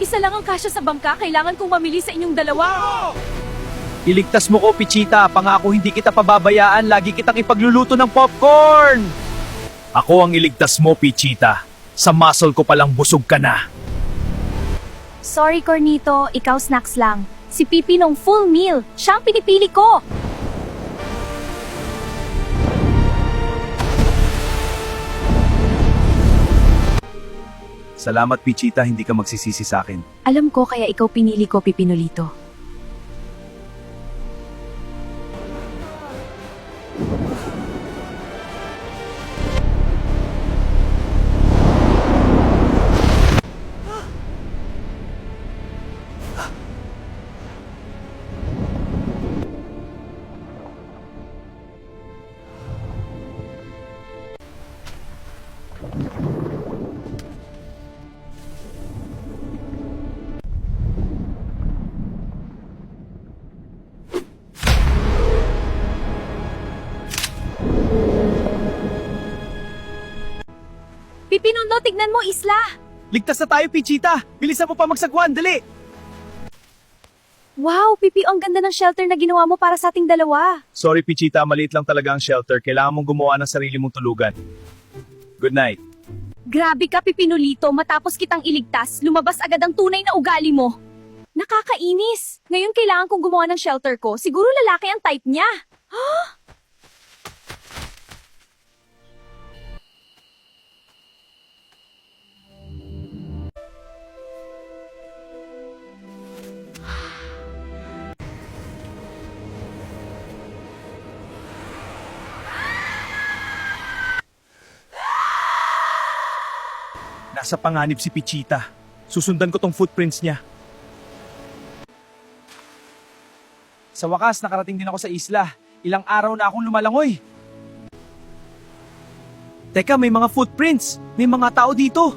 Isa lang ang kasya sa bangka, kailangan kong mamili sa inyong dalawa. Iligtas mo ko, Pichita. Pangako hindi kita pababayaan. Lagi kitang ipagluluto ng popcorn. Ako ang iligtas mo, Pichita. Sa muscle ko palang busog ka na. Sorry, Cornito. Ikaw snacks lang. Si Pipi nung full meal. Siya ang pinipili ko. Salamat, Pichita. Hindi ka magsisisi sa akin. Alam ko kaya ikaw pinili ko, Pipinolito. Pipinondo, tignan mo, isla! Ligtas na tayo, Pichita. Bilisan mo pa magsagwan. Dali! Wow, Pipi, ang ganda ng shelter na ginawa mo para sa ating dalawa. Sorry, Pichita. Maliit lang talaga ang shelter. Kailangan mong gumawa ng sarili mong tulugan. Good night. Grabe ka, Pipinolito. Matapos kitang iligtas, lumabas agad ang tunay na ugali mo. Nakakainis. Ngayon kailangan kong gumawa ng shelter ko. Siguro lalaki ang type niya. Nasa panganib si Pichita. Susundan ko tong footprints niya. Sa wakas, nakarating din ako sa isla. Ilang araw na akong lumalangoy. Teka, may mga footprints. May mga tao dito.